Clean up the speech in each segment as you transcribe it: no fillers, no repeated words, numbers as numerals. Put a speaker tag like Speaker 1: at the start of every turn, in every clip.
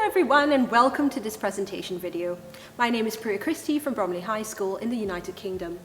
Speaker 1: Hello everyone and welcome to this presentation video. My name is Priya Christie from Bromley High School in the United Kingdom.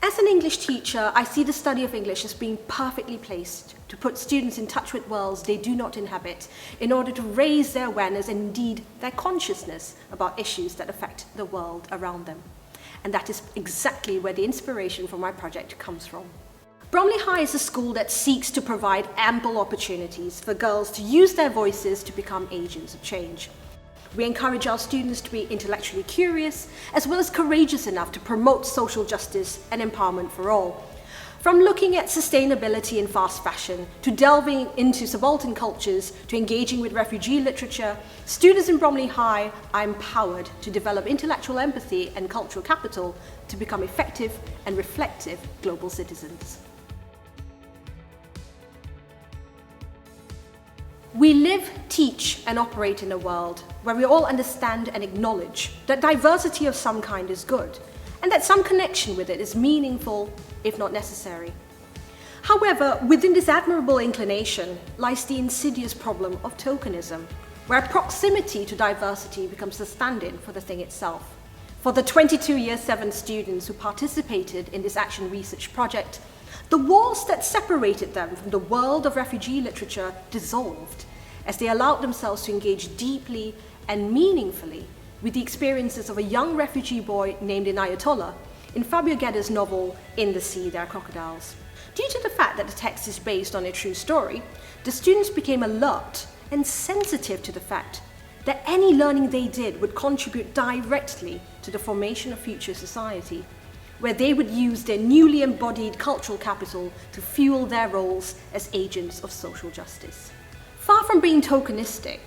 Speaker 1: As an English teacher, I see the study of English as being perfectly placed to put students in touch with worlds they do not inhabit in order to raise their awareness and indeed their consciousness about issues that affect the world around them. And that is exactly where the inspiration for my project comes from. Bromley High is a school that seeks to provide ample opportunities for girls to use their voices to become agents of change. We encourage our students to be intellectually curious, as well as courageous enough to promote social justice and empowerment for all. From looking at sustainability in fast fashion, to delving into subaltern cultures, to engaging with refugee literature, students in Bromley High are empowered to develop intellectual empathy and cultural capital to become effective and reflective global citizens. We live, teach, and operate in a world where we all understand and acknowledge that diversity of some kind is good, and that some connection with it is meaningful, if not necessary. However, within this admirable inclination lies the insidious problem of tokenism, where proximity to diversity becomes the stand-in for the thing itself. For the 22 Year 7 students who participated in this action research project, the walls that separated them from the world of refugee literature dissolved as they allowed themselves to engage deeply and meaningfully with the experiences of a young refugee boy named Enaiatollah in Fabio Geda's novel In the Sea There Are Crocodiles. Due to the fact that the text is based on a true story, the students became alert and sensitive to the fact that any learning they did would contribute directly to the formation of future society, where they would use their newly embodied cultural capital to fuel their roles as agents of social justice. Far from being tokenistic,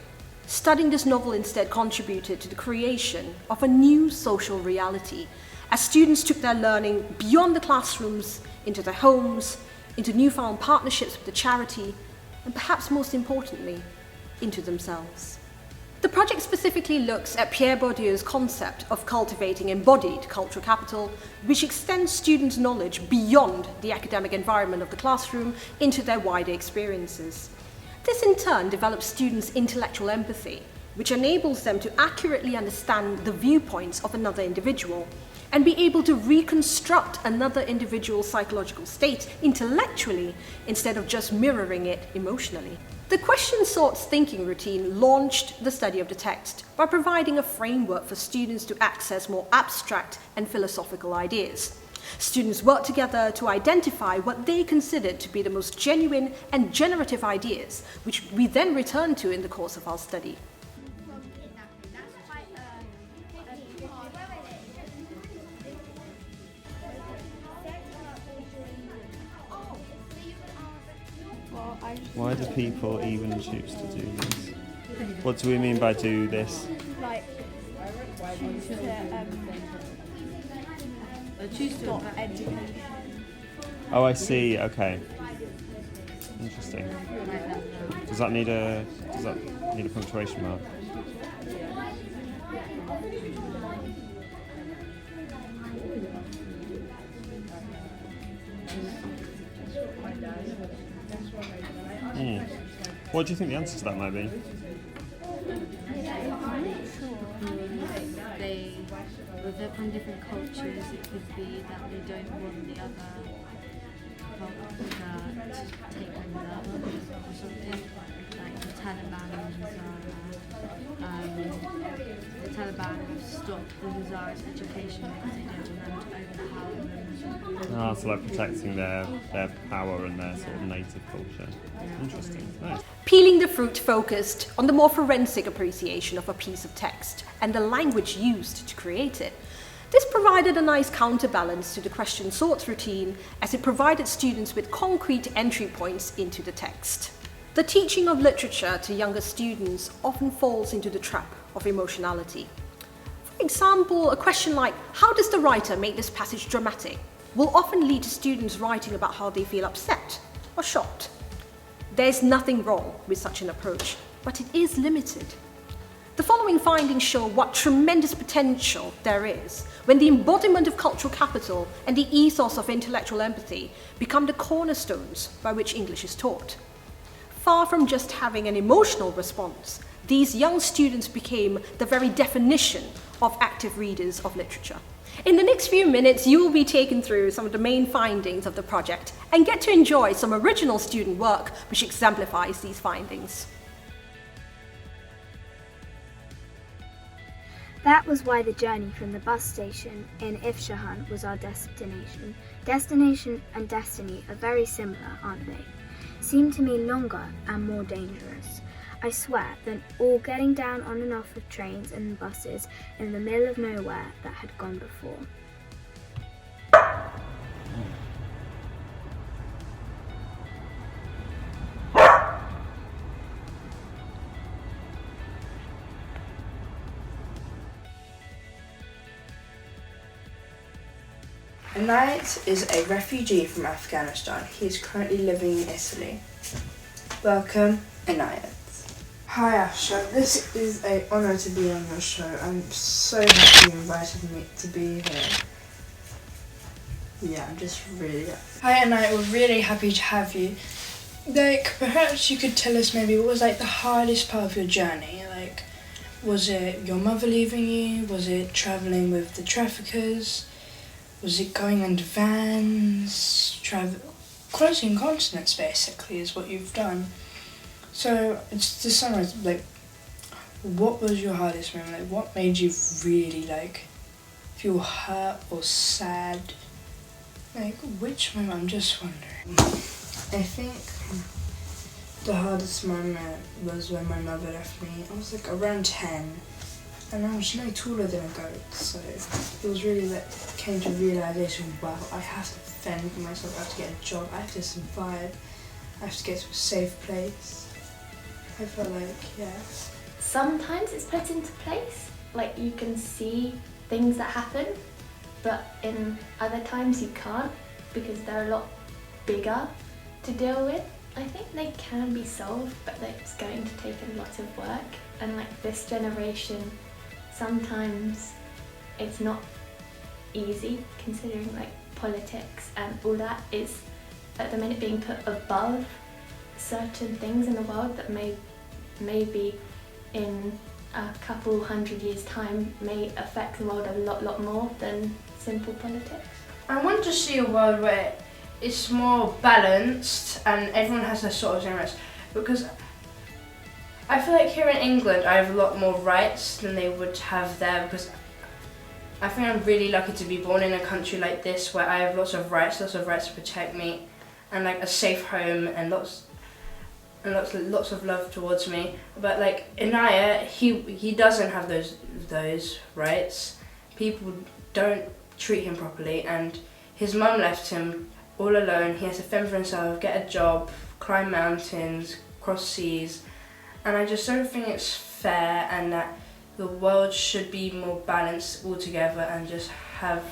Speaker 1: studying this novel instead contributed to the creation of a new social reality, as students took their learning beyond the classrooms, into their homes, into newfound partnerships with the charity, and perhaps most importantly, into themselves. The project specifically looks at Pierre Bourdieu's concept of cultivating embodied cultural capital, which extends students' knowledge beyond the academic environment of the classroom into their wider experiences. This in turn develops students' intellectual empathy, which enables them to accurately understand the viewpoints of another individual and be able to reconstruct another individual's psychological state intellectually instead of just mirroring it emotionally. The question sorts thinking routine launched the study of the text by providing a framework for students to access more abstract and philosophical ideas. Students worked together to identify what they considered to be the most genuine and generative ideas, which we then returned to in the course of our study.
Speaker 2: Why do people even choose to do this? What do we mean by do this?
Speaker 3: Like, choose to stop education.
Speaker 2: Oh, I see. Okay. Interesting. Does that need a punctuation mark? What do you think the answer to that might be?
Speaker 4: With their from different cultures, it could be that they don't want the other culture to take over that one or something. Like the Taliban the Taliban have stopped the Hazaras education because they don't want them to overpower them.
Speaker 2: So like protecting their power and their sort of native culture. Interesting. Nice.
Speaker 1: Peeling the Fruit focused on the more forensic appreciation of a piece of text and the language used to create it. This provided a nice counterbalance to the question sorts routine, as it provided students with concrete entry points into the text. The teaching of literature to younger students often falls into the trap of emotionality. For example, a question like, how does the writer make this passage dramatic, will often lead to students writing about how they feel upset or shocked. There's nothing wrong with such an approach, but it is limited. The following findings show what tremendous potential there is when the embodiment of cultural capital and the ethos of intellectual empathy become the cornerstones by which English is taught. Far from just having an emotional response, these young students became the very definition of active readers of literature. In the next few minutes, you will be taken through some of the main findings of the project and get to enjoy some original student work which exemplifies these findings.
Speaker 3: That was why the journey from the bus station in Ifshahan was our destination. Destination and destiny are very similar, aren't they? Seem to me longer and more dangerous, I swear, than all getting down on and off of trains and buses in the middle of nowhere that had gone before.
Speaker 5: Enaiatollah is a refugee from Afghanistan. He is currently living in Italy. Welcome, Enaiatollah. Hi Asha, this is an honour to be on your show. I'm so happy you invited me to be here. Yeah, I'm just really happy. Hi Enaiatollah, we're really happy to have you. Perhaps you could tell us maybe what was the hardest part of your journey? Was it your mother leaving you? Was it travelling with the traffickers? Was it going under vans, crossing continents basically is what you've done. So it's to summarise, what was your hardest moment? What made you really feel hurt or sad? Which moment? I'm just wondering. I think the hardest moment was when my mother left me. I was around 10. And I was no taller than a goat, so it was really came to realisation, wow, I have to fend for myself, I have to get a job, I have to survive, I have to get to a safe place. I felt yeah.
Speaker 6: Sometimes it's put into place, you can see things that happen, but in other times you can't because they're a lot bigger to deal with. I think they can be solved, but it's going to take a lot of work, and this generation, sometimes it's not easy considering politics and all that is at the minute being put above certain things in the world that maybe in a couple 100 years time may affect the world a lot more than simple politics.
Speaker 5: I want to see a world where it's more balanced and everyone has their sort of rights, because I feel here in England I have a lot more rights than they would have there, because I think I'm really lucky to be born in a country like this where I have lots of rights to protect me, and a safe home and lots of love towards me. But Enaiah, he doesn't have those rights. People don't treat him properly, and his mum left him all alone. He has to fend for himself, get a job, climb mountains, cross seas. And I just don't think it's fair, and that the world should be more balanced altogether and just have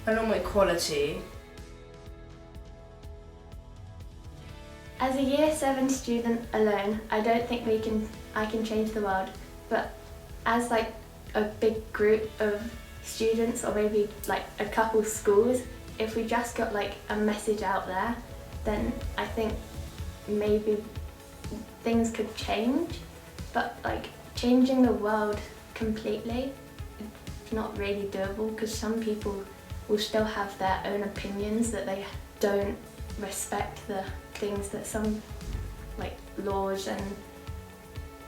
Speaker 5: a normal equality.
Speaker 6: As a Year 7 student alone, I don't think I can change the world, but as a big group of students, or maybe a couple schools, if we just got a message out there, then I think maybe things could change. But changing the world completely, it's not really doable, because some people will still have their own opinions, that they don't respect the things that some laws and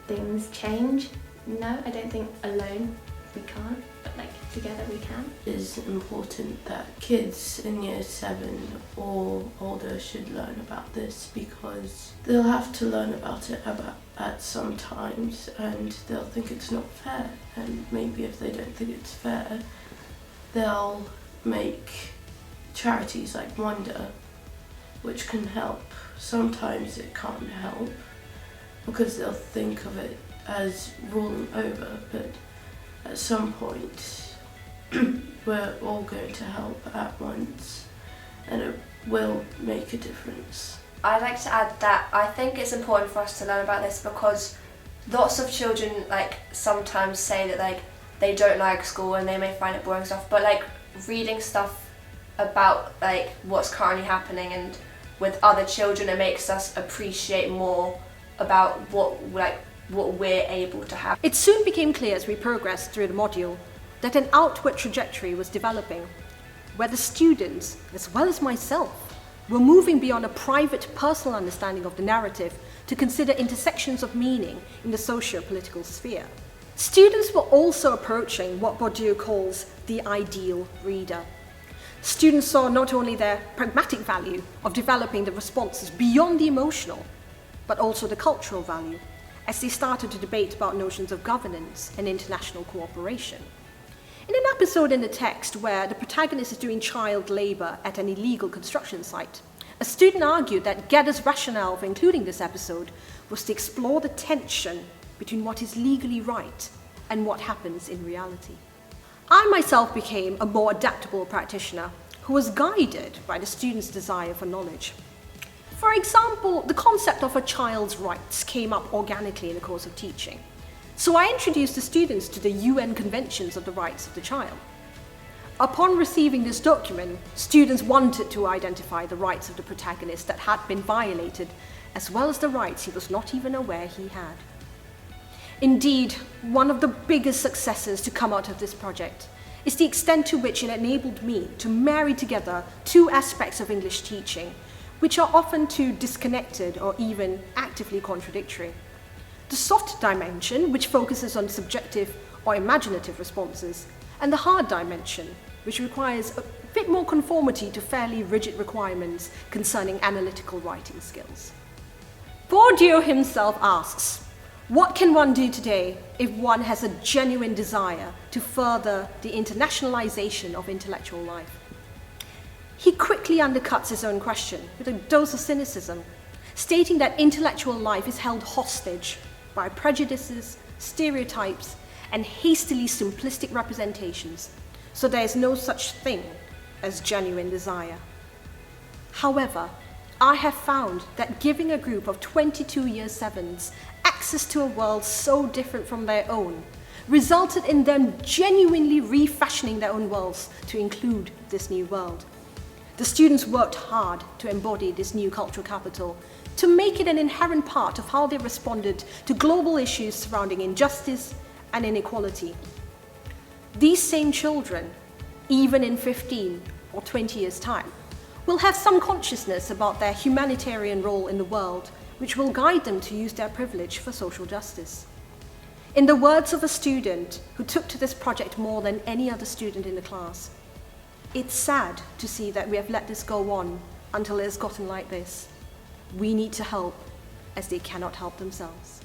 Speaker 6: things change. No, I don't think alone we can't, but together we can.
Speaker 7: It is important that kids in Year 7 or older should learn about this, because they'll have to learn about it at some times, and they'll think it's not fair, and maybe if they don't think it's fair, they'll make charities like Wonder, which can help. Sometimes it can't help because they'll think of it as ruling over, but at some point we're all going to help at once, and it will make a difference.
Speaker 8: I'd like to add that I think it's important for us to learn about this, because lots of children sometimes say that they don't like school and they may find it boring stuff, but reading stuff about what's currently happening and with other children, it makes us appreciate more about what we're able to have.
Speaker 1: It soon became clear as we progressed through the module that an outward trajectory was developing, where the students, as well as myself, were moving beyond a private, personal understanding of the narrative to consider intersections of meaning in the socio-political sphere. Students were also approaching what Bourdieu calls the ideal reader. Students saw not only their pragmatic value of developing the responses beyond the emotional, but also the cultural value, as they started to debate about notions of governance and international cooperation. In an episode in the text where the protagonist is doing child labour at an illegal construction site, a student argued that Geda's rationale for including this episode was to explore the tension between what is legally right and what happens in reality. I myself became a more adaptable practitioner who was guided by the student's desire for knowledge. For example, the concept of a child's rights came up organically in the course of teaching. So I introduced the students to the UN Conventions of the Rights of the Child. Upon receiving this document, students wanted to identify the rights of the protagonist that had been violated, as well as the rights he was not even aware he had. Indeed, one of the biggest successes to come out of this project is the extent to which it enabled me to marry together two aspects of English teaching, which are often too disconnected or even actively contradictory. The soft dimension, which focuses on subjective or imaginative responses, and the hard dimension, which requires a bit more conformity to fairly rigid requirements concerning analytical writing skills. Bourdieu himself asks, what can one do today if one has a genuine desire to further the internationalization of intellectual life? He quickly undercuts his own question with a dose of cynicism, stating that intellectual life is held hostage by prejudices, stereotypes, and hastily simplistic representations, so there is no such thing as genuine desire. However, I have found that giving a group of 22 year 7s access to a world so different from their own resulted in them genuinely refashioning their own worlds to include this new world. The students worked hard to embody this new cultural capital, to make it an inherent part of how they responded to global issues surrounding injustice and inequality. These same children, even in 15 or 20 years' time, will have some consciousness about their humanitarian role in the world, which will guide them to use their privilege for social justice. In the words of a student who took to this project more than any other student in the class, it's sad to see that we have let this go on until it has gotten like this. We need to help, as they cannot help themselves.